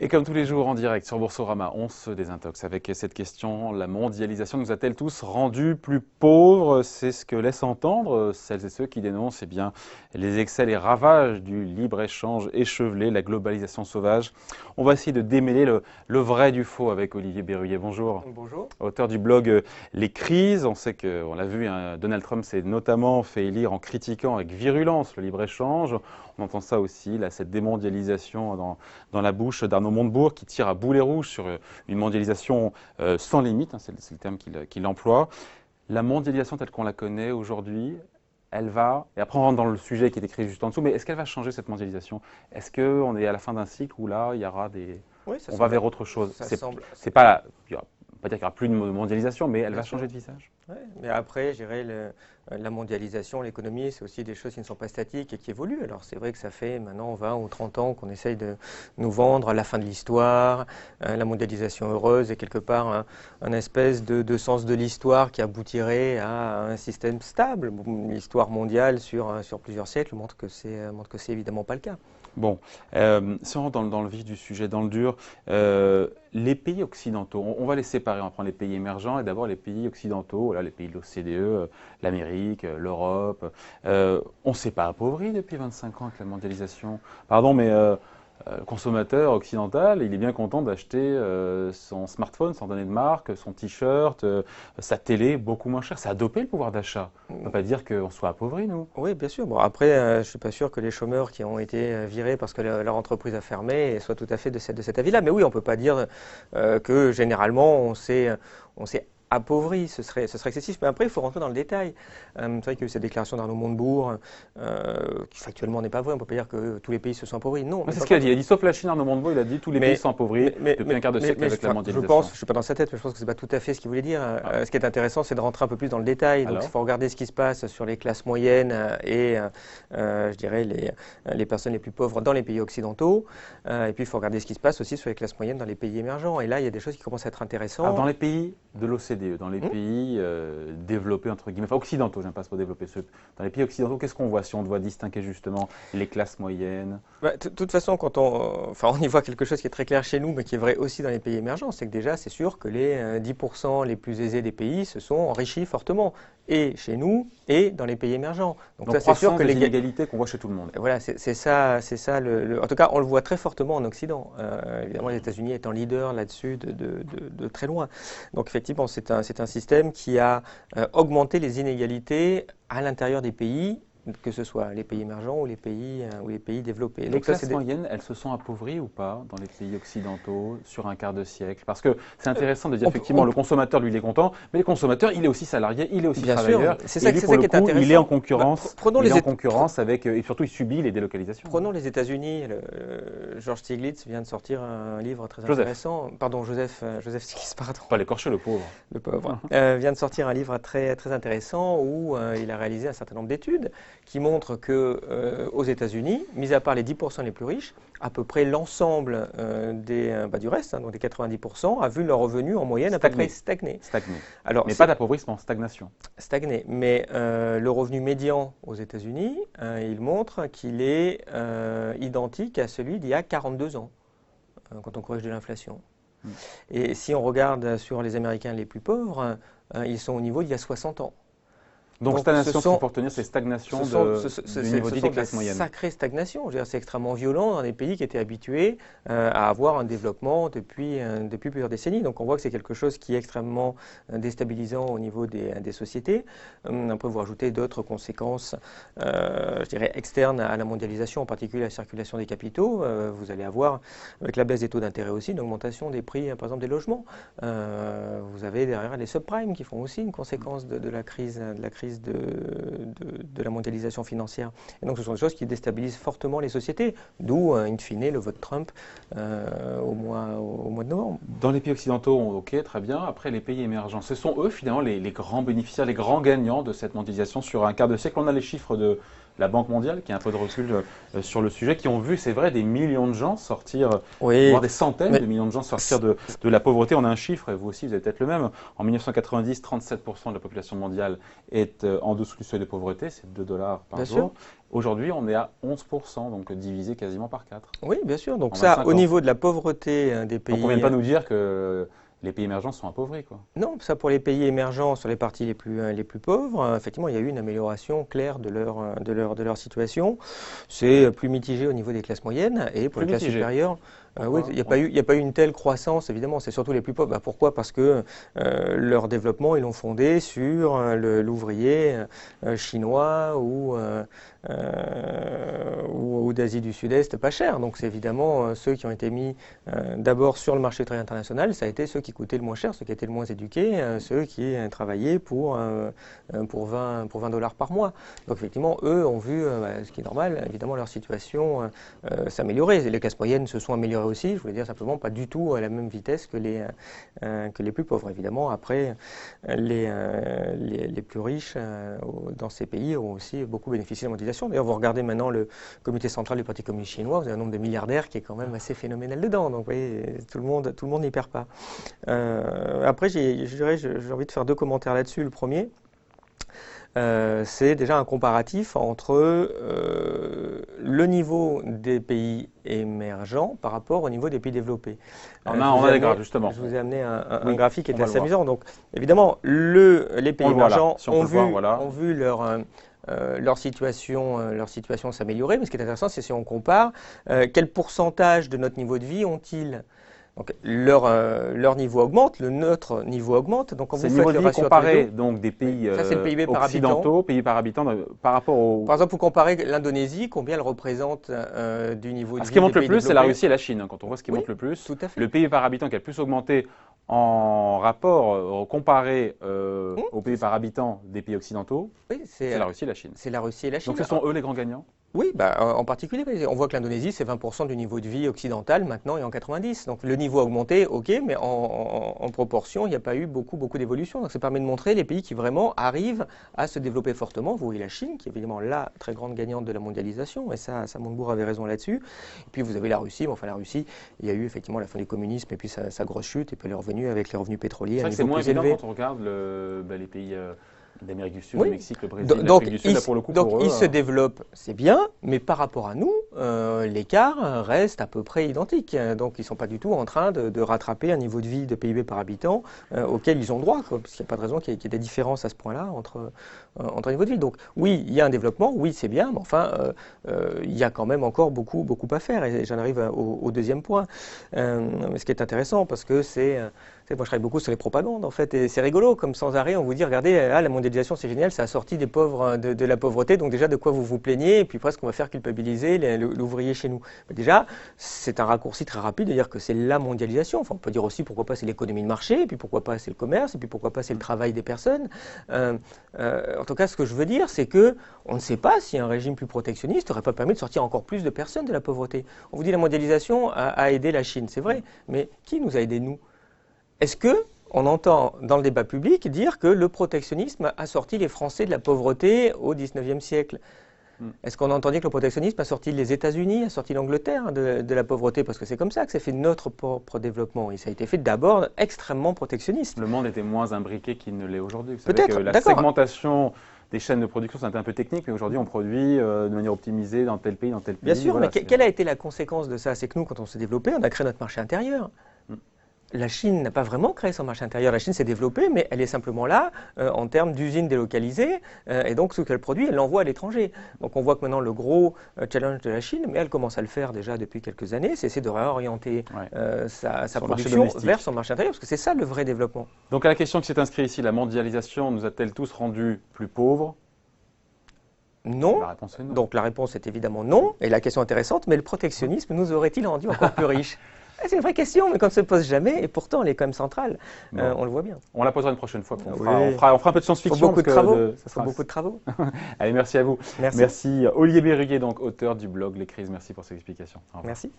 Et comme tous les jours en direct sur Boursorama, on se désintoxe avec cette question. La mondialisation nous a-t-elle tous rendus plus pauvres? C'est ce que laissent entendre celles et ceux qui dénoncent bien, les excès, les ravages du libre-échange échevelé, la globalisation sauvage. On va essayer de démêler le vrai du faux avec Olivier Berruyer. Bonjour. Bonjour. Auteur du blog Les Crises. On sait qu'on l'a vu, hein, Donald Trump s'est notamment fait élire en critiquant avec virulence le libre-échange. On entend ça aussi, là, cette démondialisation dans la bouche d'Arnaud Montebourg qui tire à boulet rouge sur une mondialisation sans limite, hein, c'est le terme qu'il emploie. La mondialisation telle qu'on la connaît aujourd'hui, elle va, et après on rentre dans le sujet qui est écrit juste en dessous, mais est-ce qu'elle va changer cette mondialisation? Est-ce qu'on est à la fin d'un cycle où là, il y aura des... Oui, on va vers autre chose? Ça semble. C'est pas, pas dire qu'il n'y aura plus de mondialisation, mais elle va changer de visage. Ouais, mais après, je dirais, la mondialisation, l'économie, c'est aussi des choses qui ne sont pas statiques et qui évoluent. Alors c'est vrai que ça fait maintenant 20 ou 30 ans qu'on essaye de nous vendre la fin de l'histoire, la mondialisation heureuse et quelque part un espèce de sens de l'histoire qui aboutirait à un système stable. Bon, l'histoire mondiale sur plusieurs siècles montre que c'est évidemment pas le cas. Bon, si on rentre dans le vif du sujet, dans le dur, les pays occidentaux, on va les séparer, on va prendre les pays émergents et d'abord les pays occidentaux, voilà, les pays de l'OCDE, l'Amérique, l'Europe. On ne s'est pas appauvri depuis 25 ans avec la mondialisation. Pardon, mais le consommateur occidental, il est bien content d'acheter son smartphone sans donner de marque, son t-shirt, sa télé beaucoup moins cher. Ça a dopé le pouvoir d'achat. On ne peut pas dire qu'on soit appauvri, nous. Oui, bien sûr. Bon, après, je ne suis pas sûr que les chômeurs qui ont été virés parce que leur entreprise a fermé soient tout à fait de cet avis-là. Mais oui, on ne peut pas dire que généralement on s'est appauvri, ce serait excessif. Mais après, il faut rentrer dans le détail. C'est vrai qu'il y a eu cette déclaration d'Arnaud Montebourg, qui factuellement n'est pas vraie. On ne peut pas dire que tous les pays se sont appauvris. Non. C'est ce qu'il a dit. Il a dit, sauf la Chine, Arnaud Montebourg, il a dit tous les pays sont appauvris depuis un quart de siècle avec la mondialisation. Je ne suis pas dans sa tête, mais je pense que ce n'est pas tout à fait ce qu'il voulait dire. Ce qui est intéressant, c'est de rentrer un peu plus dans le détail. Donc, il faut regarder ce qui se passe sur les classes moyennes et, je dirais, les personnes les plus pauvres dans les pays occidentaux. Et puis, il faut regarder ce qui se passe aussi sur les classes moyennes dans les pays émergents. Et là, il y a des choses qui commencent à être intéressantes. Alors, dans les pays de l'OCDE, dans les pays développés, entre guillemets, enfin occidentaux, j'aime pas ce mot développé, dans les pays occidentaux, qu'est-ce qu'on voit si on doit distinguer justement les classes moyennes? De toute façon, quand on y voit quelque chose qui est très clair chez nous, mais qui est vrai aussi dans les pays émergents, c'est que déjà, c'est sûr que les 10% les plus aisés des pays se sont enrichis fortement, et chez nous, et dans les pays émergents. Donc ça, c'est sûr que les inégalités qu'on voit chez tout le monde. Voilà, c'est ça. En tout cas, on le voit très fortement en Occident. Évidemment, les États-Unis étant leader là-dessus de très loin. Donc effectivement, c'est un système qui a augmenté les inégalités à l'intérieur des pays, que ce soit les pays émergents ou les pays développés. Les classes moyennes, elles se sont appauvries ou pas dans les pays occidentaux sur un quart de siècle? Parce que c'est intéressant de dire effectivement le consommateur, lui, il est content, mais le consommateur, il est aussi salarié, il est aussi travailleur. C'est ça qui est intéressant. Il est en concurrence avec, et surtout il subit les délocalisations. Prenons les États-Unis. George Stiglitz vient de sortir un livre très intéressant. Pardon, Joseph Stiglitz, pardon. Pas l'écorcher, le pauvre. Le pauvre. Vient de sortir un livre très, très intéressant où il a réalisé un certain nombre d'études qui montre que aux États-Unis, mis à part les 10% les plus riches, à peu près l'ensemble du reste, donc des 90%, a vu leur revenu en moyenne à peu près stagner. Alors, mais pas d'appauvrissement, stagnation. Stagner. Mais le revenu médian aux États-Unis, il montre qu'il est identique à celui d'il y a 42 ans, quand on corrige de l'inflation. Et si on regarde sur les Américains les plus pauvres, ils sont au niveau d'il y a 60 ans. Donc stagnation, c'est pour tenir ces stagnations du niveau dit des classes moyennes. C'est une sacrée stagnation. C'est extrêmement violent dans des pays qui étaient habitués à avoir un développement depuis plusieurs décennies. Donc on voit que c'est quelque chose qui est extrêmement déstabilisant au niveau des sociétés. On peut vous rajouter d'autres conséquences, je dirais, externes à la mondialisation, en particulier la circulation des capitaux. Vous allez avoir, avec la baisse des taux d'intérêt aussi, une augmentation des prix, par exemple, des logements. Vous avez derrière les subprimes qui font aussi une conséquence de la crise de la mondialisation financière. Et donc ce sont des choses qui déstabilisent fortement les sociétés, d'où, in fine, le vote Trump au mois de novembre. Dans les pays occidentaux, ok, très bien. Après, les pays émergents, ce sont eux, finalement, les grands bénéficiaires, les grands gagnants de cette mondialisation sur un quart de siècle. On a les chiffres la Banque mondiale, qui a un peu de recul sur le sujet, qui ont vu, c'est vrai, des millions de gens sortir, Oui, voire des centaines mais de millions de gens sortir de la pauvreté. On a un chiffre, et vous aussi, vous avez peut-être le même. En 1990, 37% de la population mondiale est en dessous du seuil de pauvreté, c'est 2 dollars par bien jour. sûr. Aujourd'hui, on est à 11%, donc divisé quasiment par 4 Oui, bien sûr. Donc en ça, 25 au ans. niveau de la pauvreté des Donc on ne vient pays. pas nous dire que les pays émergents sont appauvris, quoi. Non, ça pour les pays émergents, sur les parties les plus pauvres, effectivement, il y a eu une amélioration claire de leur situation. C'est plus mitigé au niveau des classes moyennes et pour Plus les classes mitigé. supérieures, oui, Pourquoi? il n'y a pas eu une telle croissance, évidemment, c'est surtout les plus pauvres. Bah, pourquoi? Parce que leur développement, ils l'ont fondé sur l'ouvrier chinois ou d'Asie du Sud-Est pas cher. Donc c'est évidemment ceux qui ont été mis d'abord sur le marché du travail international, ça a été ceux qui coûtaient le moins cher, ceux qui étaient le moins éduqués, ceux qui travaillaient pour 20 dollars par mois. Donc effectivement, eux ont vu, ce qui est normal, évidemment leur situation s'améliorer. Les classes moyennes se sont améliorées aussi, je voulais dire simplement pas du tout à la même vitesse que les plus pauvres. Évidemment, après, les plus riches dans ces pays ont aussi beaucoup bénéficié de la mondialisation. D'ailleurs, vous regardez maintenant le comité central du Parti communiste chinois, vous avez un nombre de milliardaires qui est quand même assez phénoménal dedans. Donc, vous voyez, tout le monde n'y perd pas. Après, j'ai envie de faire deux commentaires là-dessus. Le premier, c'est déjà un comparatif entre le niveau des pays émergents par rapport au niveau des pays développés. On a des graphes, justement. Je vous ai amené un Oui, graphique qui on est va le assez voir. amusant. Donc, évidemment, les pays On le voit là. émergents Si on peut le voir, voilà. ont vu leur situation s'améliorer. Mais ce qui est intéressant, c'est si on compare, quel pourcentage de notre niveau de vie ont-ils? Donc leur niveau augmente, notre niveau augmente. Donc quand C'est vous le niveau faites de le vie ratio entre les comparé deux, donc des pays ça c'est le PIB par habitant. occidentaux, pays par habitant, par rapport au. Par exemple, vous comparez l'Indonésie, combien elle représente du niveau de Ce vie qui des monte le pays plus, c'est la développés? Russie et la Chine, hein. Quand on voit ce qui Oui, monte le plus, tout à fait. le pays par habitant qui a le plus augmenté en rapport comparé Hum, aux pays par habitant des pays occidentaux, Oui, c'est la Russie et la Chine. c'est la Russie et la Chine. Donc ce sont eux les grands gagnants. Oui, en particulier, on voit que l'Indonésie, c'est 20% du niveau de vie occidental maintenant et en 90. Donc le niveau a augmenté, ok, mais en proportion, il n'y a pas eu beaucoup d'évolution. Donc ça permet de montrer les pays qui vraiment arrivent à se développer fortement. Vous voyez la Chine, qui est évidemment la très grande gagnante de la mondialisation, et ça Montebourg avait raison là-dessus. Et puis vous avez la Russie, mais enfin la Russie, il y a eu effectivement la fin du communisme et puis sa grosse chute, et puis elle est revenue avec les revenus pétroliers à un C'est niveau moins plus évident élevé. quand on regarde les pays d'Amérique du Sud, Oui. le Mexique, le Brésil, Donc, l'Afrique du Sud, là, pour le coup, donc pour eux. ils se développent, c'est bien, mais par rapport à nous, l'écart reste à peu près identique. Donc ils ne sont pas du tout en train de rattraper un niveau de vie de PIB par habitant auquel ils ont droit, quoi, parce qu'il n'y a pas de raison qu'il y ait des différences à ce point-là entre niveau de vie. Donc oui, il y a un développement, oui c'est bien, mais enfin il y a quand même encore beaucoup à faire. Et j'en arrive au deuxième point, ce qui est intéressant parce que moi, je travaille beaucoup sur les propagandes, en fait, et c'est rigolo, comme sans arrêt, on vous dit, regardez, la mondialisation, c'est génial, ça a sorti des pauvres de la pauvreté, donc déjà, de quoi vous vous plaignez, et puis presque, on va faire culpabiliser l'ouvrier chez nous. Mais déjà, c'est un raccourci très rapide de dire que c'est la mondialisation. Enfin, on peut dire aussi, pourquoi pas, c'est l'économie de marché, et puis pourquoi pas, c'est le commerce, et puis pourquoi pas, c'est le travail des personnes. En tout cas, ce que je veux dire, c'est que on ne sait pas si un régime plus protectionniste n'aurait pas permis de sortir encore plus de personnes de la pauvreté. On vous dit, la mondialisation a aidé la Chine, c'est vrai, mais qui nous a aidés, nous? Est-ce qu'on entend dans le débat public dire que le protectionnisme a sorti les Français de la pauvreté au XIXe siècle? Est-ce qu'on entend dire que le protectionnisme a sorti les États-Unis, a sorti l'Angleterre de la pauvreté? Parce que c'est comme ça que c'est fait notre propre développement. Et ça a été fait d'abord extrêmement protectionniste. Le monde était moins imbriqué qu'il ne l'est aujourd'hui. Vous savez Peut-être, que la d'accord. segmentation des chaînes de production, c'est un peu technique, mais aujourd'hui, on produit de manière optimisée dans tel pays, dans tel pays. Bien sûr, Voilà, mais quelle a été la conséquence de ça? C'est que nous, quand on s'est développé, on a créé notre marché intérieur. La Chine n'a pas vraiment créé son marché intérieur. La Chine s'est développée, mais elle est simplement là en termes d'usines délocalisées. Et donc, ce qu'elle produit, elle l'envoie à l'étranger. Donc, on voit que maintenant, le gros challenge de la Chine, mais elle commence à le faire déjà depuis quelques années, c'est essayer de réorienter sa production vers son marché intérieur, parce que c'est ça le vrai développement. Donc, à la question qui s'est inscrite ici, la mondialisation nous a-t-elle tous rendus plus pauvres? Non. La réponse est non. Donc, la réponse est évidemment non. Et la question intéressante, mais le protectionnisme nous aurait-il rendus encore plus riches? C'est une vraie question, mais qu'on ne se pose jamais, et pourtant elle est quand même centrale. Bon. On le voit bien. On la posera une prochaine fois. Oui. On fera un peu de science-fiction. Beaucoup de travaux. Ça sera... beaucoup de travaux. Allez, merci à vous. Merci. Merci Olivier Berruguet, donc auteur du blog Les Crises. Merci pour ces explications. Merci.